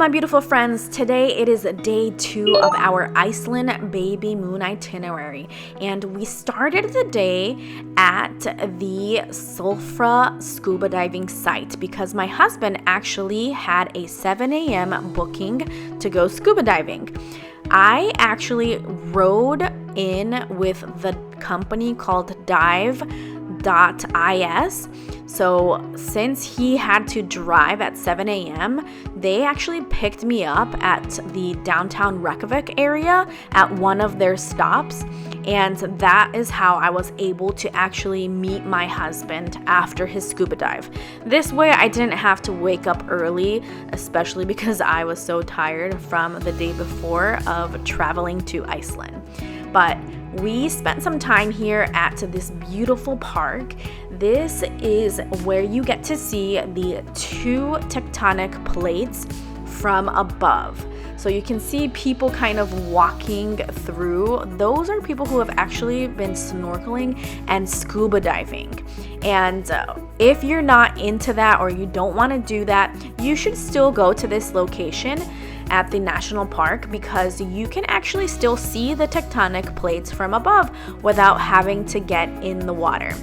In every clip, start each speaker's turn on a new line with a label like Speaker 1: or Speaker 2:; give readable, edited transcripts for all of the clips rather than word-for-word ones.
Speaker 1: my beautiful friends. Today it is day 2 of our Iceland baby moon itinerary, and we started the day at the Silfra Scuba Diving site because my husband actually had a 7 a.m. booking to go scuba diving. I actually rode in with the company called dive.is. So since he had to drive at 7 a.m., they actually picked me up at the downtown Reykjavik area at one of their stops. And that is how I was able to actually meet my husband after his scuba dive. This way I didn't have to wake up early, especially because I was so tired from the day before of traveling to Iceland. But we spent some time here at this beautiful park. This is where you get to see the 2 tectonic plates from above. So you can see people kind of walking through. Those are people who have actually been snorkeling and scuba diving. And if you're not into that or you don't want to do that, you should still go to this location at the national park because you can actually still see the tectonic plates from above without having to get in the water.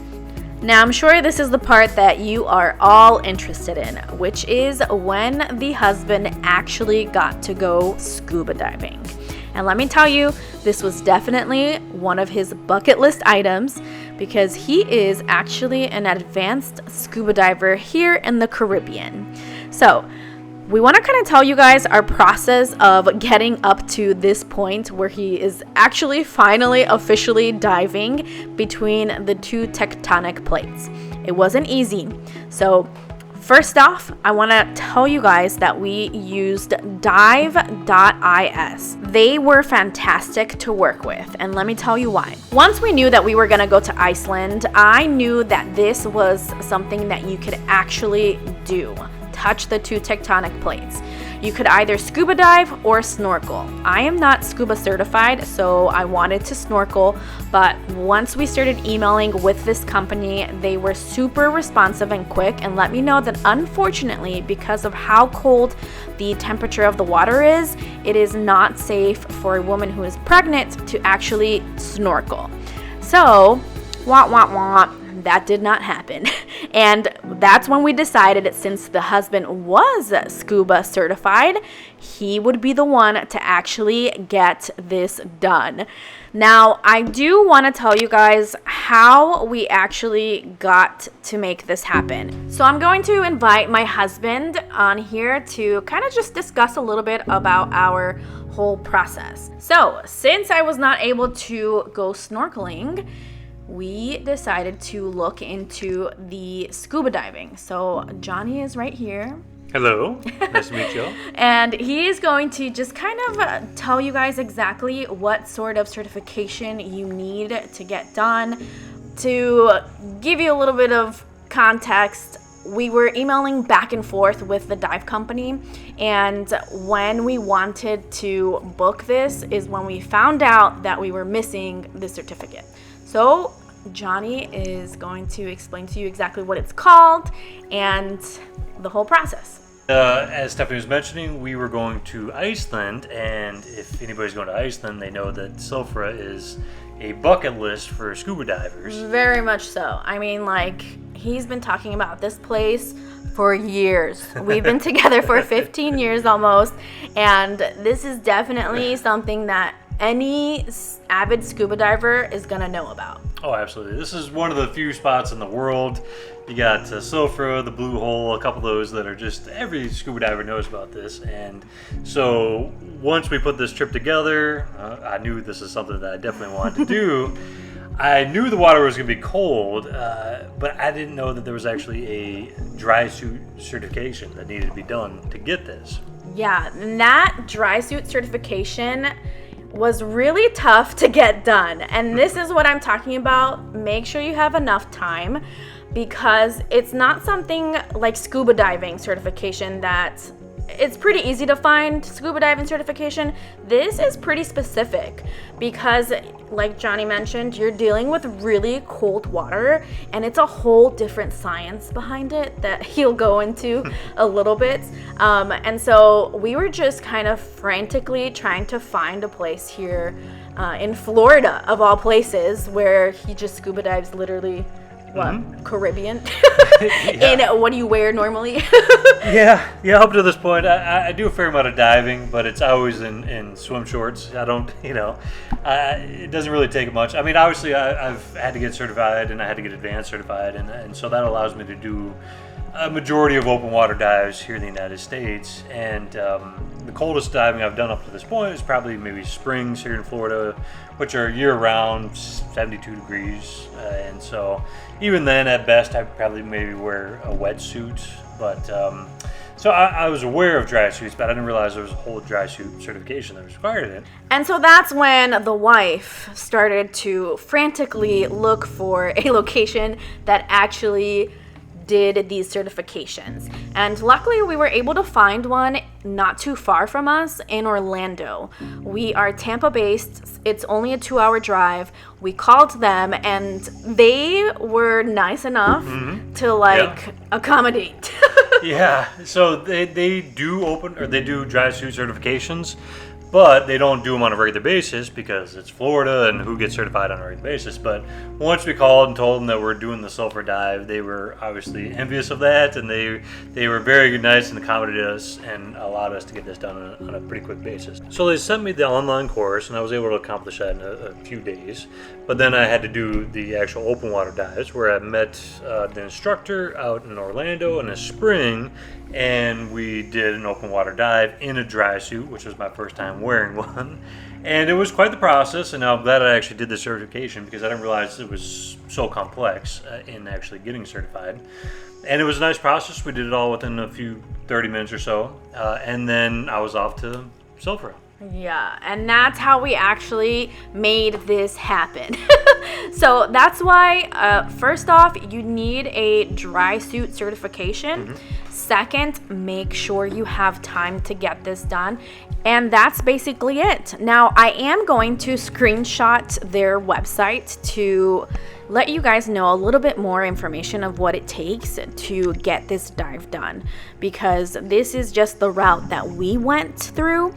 Speaker 1: Now, I'm sure this is the part that you are all interested in, which is when the husband actually got to go scuba diving. And let me tell you, this was definitely one of his bucket list items because he is actually an advanced scuba diver here in the Caribbean. So, we want to kind of tell you guys our process of getting up to this point where he is actually finally officially diving between the 2 tectonic plates. It wasn't easy. So first off, I want to tell you guys that we used dive.is. They were fantastic to work with, and let me tell you why. Once we knew that we were going to go to Iceland, I knew that this was something that you could actually do. Touch the 2 tectonic plates. You could either scuba dive or snorkel. I am not scuba certified, so I wanted to snorkel, but once we started emailing with this company, they were super responsive and quick and let me know that unfortunately, because of how cold the temperature of the water is, it is not safe for a woman who is pregnant to actually snorkel. So, that did not happen. And that's when we decided, since the husband was scuba certified, he would be the one to actually get this done. Now, I do want to tell you guys how we actually got to make this happen. So I'm going to invite my husband on here to kind of just discuss a little bit about our whole process. So, since I was not able to go snorkeling, we decided to look into the scuba diving. So Johnny is right here.
Speaker 2: Hello, nice to meet you.
Speaker 1: And he is going to just kind of tell you guys exactly what sort of certification you need to get done. To give you a little bit of context, we were emailing back and forth with the dive company, and when we wanted to book this is when we found out that we were missing the certificate. So Johnny is going to explain to you exactly what it's called and the whole process.
Speaker 2: As Stephanie was mentioning, we were going to Iceland, and if anybody's going to Iceland, they know that Silfra is a bucket list for scuba divers.
Speaker 1: Very much so. I mean, like, he's been talking about this place for years. We've been together for 15 years almost, and this is definitely something that any avid scuba diver is going to know about.
Speaker 2: Oh, absolutely. This is one of the few spots in the world. You got Silfra, the Blue Hole, a couple of those that are just, every scuba diver knows about this. And so once we put this trip together, I knew this is something that I definitely wanted to do. I knew the water was going to be cold, but I didn't know that there was actually a dry suit certification that needed to be done to get this.
Speaker 1: Yeah, and that dry suit certification was really tough to get done. And this is what I'm talking about. Make sure you have enough time because it's not something like scuba diving certification that it's pretty easy to find scuba diving certification. This is pretty specific because, like Johnny mentioned, you're dealing with really cold water, and it's a whole different science behind it that he'll go into a little bit. And so we were just kind of frantically trying to find a place here in Florida, of all places, where he just scuba dives literally, Caribbean? And what do you wear normally?
Speaker 2: Yeah, up to this point, I do a fair amount of diving, but it's always in swim shorts. I don't, it doesn't really take much. I mean, obviously, I've had to get certified, and I had to get advanced certified, and so that allows me to do a majority of open water dives here in the United States. And the coldest diving I've done up to this point is probably maybe springs here in Florida, which are year-round, 72 degrees. And so even then, at best, I'd probably maybe wear a wetsuit. But so I was aware of dry suits, but I didn't realize there was a whole dry suit certification that was required in it.
Speaker 1: And so that's when the wife started to frantically look for a location that actually did these certifications. And luckily we were able to find one not too far from us in Orlando. We are Tampa based. It's only a 2-hour drive. We called them and they were nice enough to accommodate.
Speaker 2: Yeah, so they do dry suit certifications, but they don't do them on a regular basis because it's Florida and who gets certified on a regular basis. But once we called and told them that we're doing the Silfra dive, they were obviously envious of that, and they were very nice and accommodated us and allowed us to get this done on a pretty quick basis. So they sent me the online course, and I was able to accomplish that in a few days. But then I had to do the actual open water dives, where I met the instructor out in Orlando in the spring, and we did an open water dive in a dry suit, which was my first time wearing one. And it was quite the process, and I'm glad I actually did the certification because I didn't realize it was so complex in actually getting certified. And it was a nice process. We did it all within a few 30 minutes or so, and then I was off to Silfra.
Speaker 1: Yeah, and that's how we actually made this happen. So that's why, first off, you need a dry suit certification. Second, make sure you have time to get this done. And that's basically it. Now, I am going to screenshot their website to let you guys know a little bit more information of what it takes to get this dive done, because this is just the route that we went through.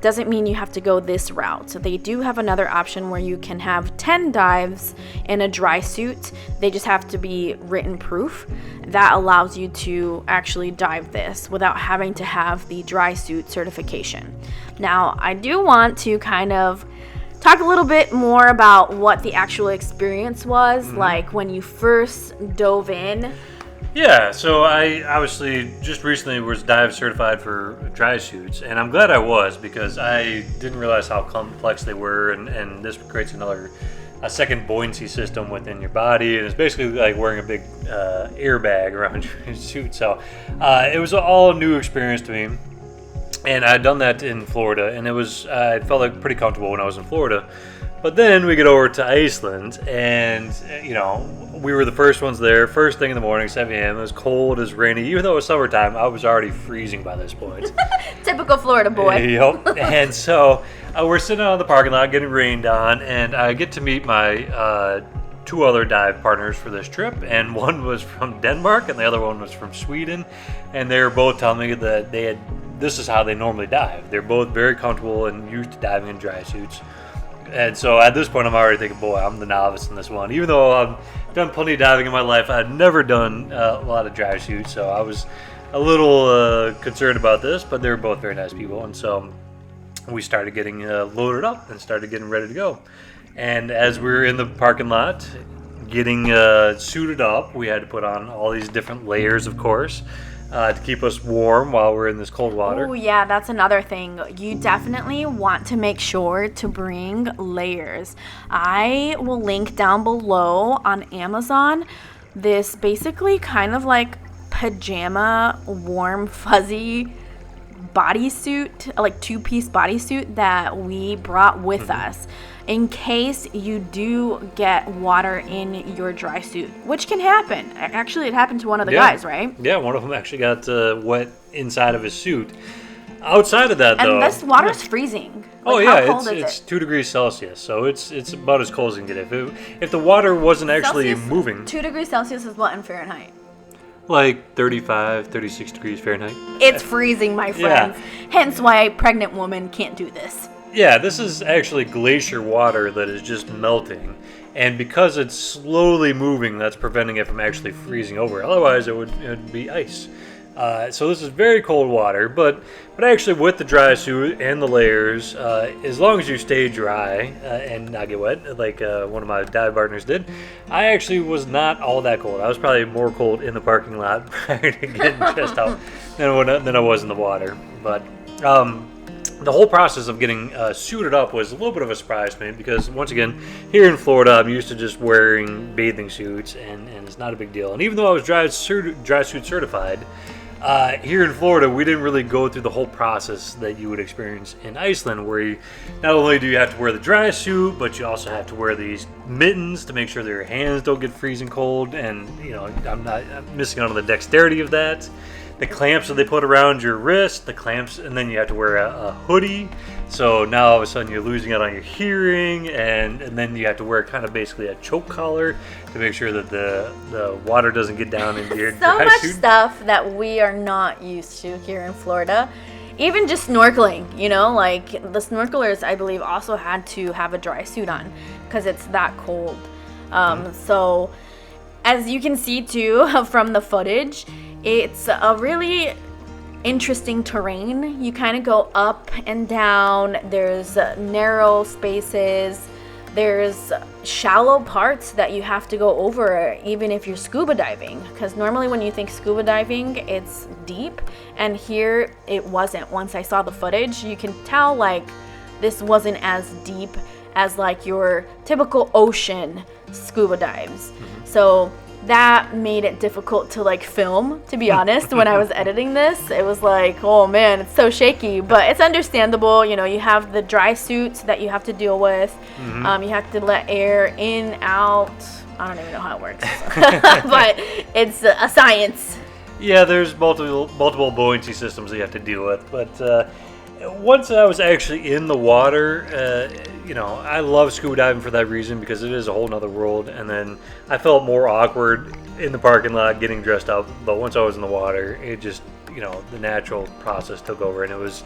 Speaker 1: Doesn't mean you have to go this route. So they do have another option where you can have 10 dives in a dry suit. They just have to be written proof. That allows you to actually dive this without having to have the dry suit certification. Now, I do want to kind of talk a little bit more about what the actual experience was like when you first dove in.
Speaker 2: Yeah, so I obviously just recently was dive certified for dry suits, and I'm glad I was because I didn't realize how complex they were, and this creates a second buoyancy system within your body, and it's basically like wearing a big airbag around your suit. So it was all a new experience to me, and I'd done that in Florida, and I felt like pretty comfortable when I was in Florida. But then we get over to Iceland, and we were the first ones there. First thing in the morning, 7 a.m. It was cold, it was rainy. Even though it was summertime, I was already freezing by this point.
Speaker 1: Typical Florida boy.
Speaker 2: Yep. And so we're sitting out in the parking lot getting rained on, and I get to meet my 2 other dive partners for this trip, and one was from Denmark and the other one was from Sweden, and they were both telling me that this is how they normally dive. They're both very comfortable and used to diving in dry suits. And so at this point, I'm already thinking, boy, I'm the novice in this one. Even though I've done plenty of diving in my life, I'd never done a lot of dry suits, so I was a little concerned about this, but they were both very nice people. And so we started getting loaded up and started getting ready to go. And as we were in the parking lot getting suited up, we had to put on all these different layers, of course, to keep us warm while we're in this cold water.
Speaker 1: Oh yeah, that's another thing. You definitely want to make sure to bring layers. I will link down below on Amazon this basically kind of like pajama warm fuzzy bodysuit, like 2-piece bodysuit that we brought with us in case you do get water in your dry suit, which can happen. Actually, it happened to one of the guys, right?
Speaker 2: Yeah, one of them actually got wet inside of his suit. Outside of that, though...
Speaker 1: And this water's freezing.
Speaker 2: How cold is it's 2 degrees Celsius, so it's about as cold as you can get. If the water wasn't actually moving...
Speaker 1: 2 degrees Celsius is what in Fahrenheit?
Speaker 2: Like 35, 36 degrees Fahrenheit.
Speaker 1: It's freezing, my friends. Yeah. Hence why a pregnant woman can't do this.
Speaker 2: Yeah, this is actually glacier water that is just melting. And because it's slowly moving, that's preventing it from actually freezing over. Otherwise, it would be ice. So this is very cold water, but actually with the dry suit and the layers, as long as you stay dry and not get wet, like one of my dive partners did, I actually was not all that cold. I was probably more cold in the parking lot prior to getting dressed out than I was in the water. But the whole process of getting suited up was a little bit of a surprise to me because, once again, here in Florida, I'm used to just wearing bathing suits, and it's not a big deal. And even though I was dry suit certified, here in Florida, we didn't really go through the whole process that you would experience in Iceland, where not only do you have to wear the dry suit, but you also have to wear these mittens to make sure that your hands don't get freezing cold. And I'm missing out on the dexterity of that. The clamps that they put around your wrist, and then you have to wear a hoodie. So now all of a sudden you're losing out on your hearing, and then you have to wear kind of basically a choke collar to make sure that the water doesn't get down into your dry
Speaker 1: much
Speaker 2: suit.
Speaker 1: Stuff that we are not used to here in Florida. Even just snorkeling, like the snorkelers, I believe, also had to have a dry suit on because it's that cold. So as you can see too from the footage, it's a really interesting terrain. You kind of go up and down. There's narrow spaces. There's shallow parts that you have to go over even if you're scuba diving, because normally when you think scuba diving, it's deep, and here it wasn't. Once I saw the footage, you can tell like this wasn't as deep as like your typical ocean scuba dives. So that made it difficult to like film, to be honest. When I was editing this, it was like, oh man, it's so shaky, but it's understandable. You have the dry suits that you have to deal with. You have to let air in, out. I don't even know how it works, but it's a science.
Speaker 2: Yeah, there's multiple buoyancy systems that you have to deal with, but once I was actually in the water, I love scuba diving for that reason, because it is a whole nother world. And then I felt more awkward in the parking lot getting dressed up, but once I was in the water, it just, the natural process took over, and it was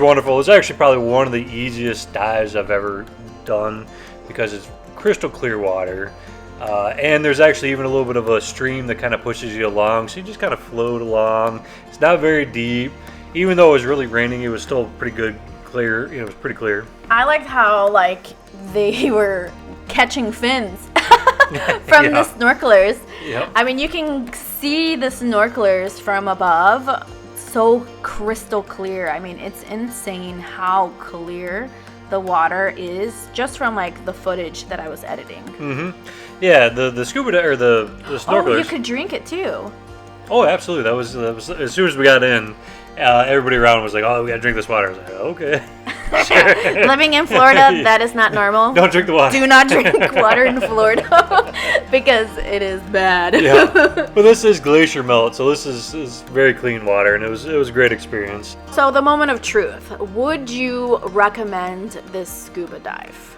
Speaker 2: wonderful. It was actually probably one of the easiest dives I've ever done because it's crystal clear water. And there's actually even a little bit of a stream that kind of pushes you along, so you just kind of float along. It's not very deep. Even though it was really raining, it was still pretty good, clear. It was pretty clear.
Speaker 1: I liked how they were catching fins from the snorkelers.
Speaker 2: Yep.
Speaker 1: I mean, you can see the snorkelers from above, so crystal clear. I mean, it's insane how clear the water is just from the footage that I was editing.
Speaker 2: Yeah, the scuba or the snorkelers.
Speaker 1: Oh, you could drink it too.
Speaker 2: Oh, absolutely. That was as soon as we got in. Everybody around was like, "Oh, we gotta drink this water." I was like, "Okay." Sure.
Speaker 1: Living in Florida, that is not normal.
Speaker 2: Don't drink the water.
Speaker 1: Do not drink water in Florida because it is bad.
Speaker 2: Yeah, but this is glacier melt, so this is very clean water, and it was a great experience.
Speaker 1: So the moment of truth: would you recommend this scuba dive?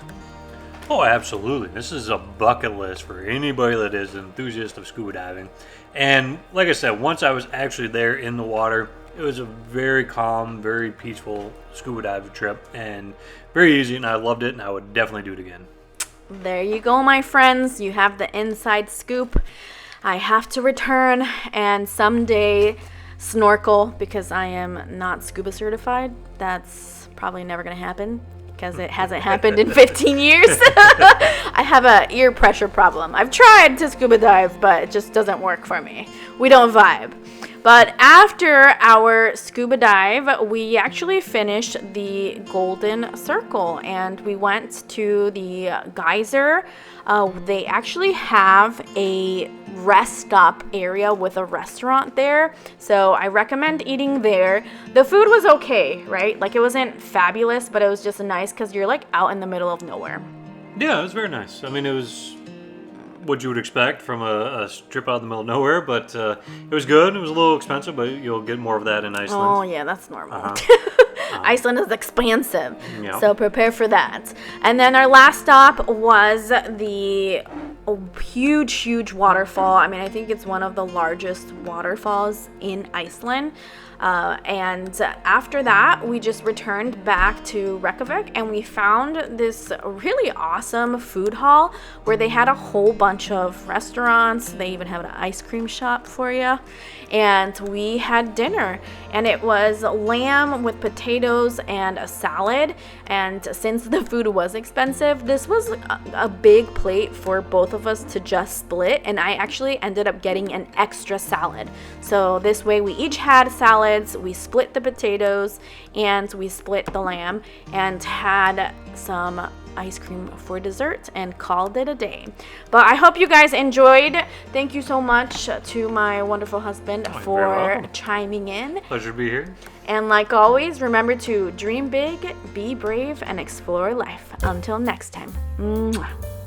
Speaker 2: Oh, absolutely. This is a bucket list for anybody that is an enthusiast of scuba diving. And like I said, once I was actually there in the water, it was a very calm, very peaceful scuba dive trip, and very easy, and I loved it, and I would definitely do it again.
Speaker 1: There you go, my friends. You have the inside scoop. I have to return and someday snorkel, because I am not scuba certified. That's probably never going to happen because it hasn't happened in 15 years. I have an ear pressure problem. I've tried to scuba dive, but it just doesn't work for me. We don't vibe. But after our scuba dive, we actually finished the Golden Circle and we went to the geyser. They actually have a rest stop area with a restaurant there, so I recommend eating there. The food was okay, right? Like, it wasn't fabulous, but it was just nice because you're like out in the middle of nowhere.
Speaker 2: Yeah, it was very nice. I mean, it was what you would expect from a trip out in the middle of nowhere, but it was good. It was a little expensive, but you'll get more of that in Iceland.
Speaker 1: Oh yeah, that's normal.
Speaker 2: Uh-huh.
Speaker 1: Iceland is expansive,
Speaker 2: Yeah.
Speaker 1: so prepare for that. And then our last stop was the huge waterfall. I mean, I think it's one of the largest waterfalls in Iceland. And after that, we just returned back to Reykjavik and we found this really awesome food hall where they had a whole bunch of restaurants. They even had an ice cream shop for you. And we had dinner, and it was lamb with potatoes and a salad. And since the food was expensive, this was a big plate for both of us to just split. And I actually ended up getting an extra salad. So this way we each had salads, we split the potatoes, and we split the lamb and had some ice cream for dessert and called it a day. But I hope you guys enjoyed. Thank you so much to my wonderful husband for chiming in.
Speaker 2: Pleasure to be here.
Speaker 1: And like always, remember to dream big, be brave, and explore life. Until next time. Mwah.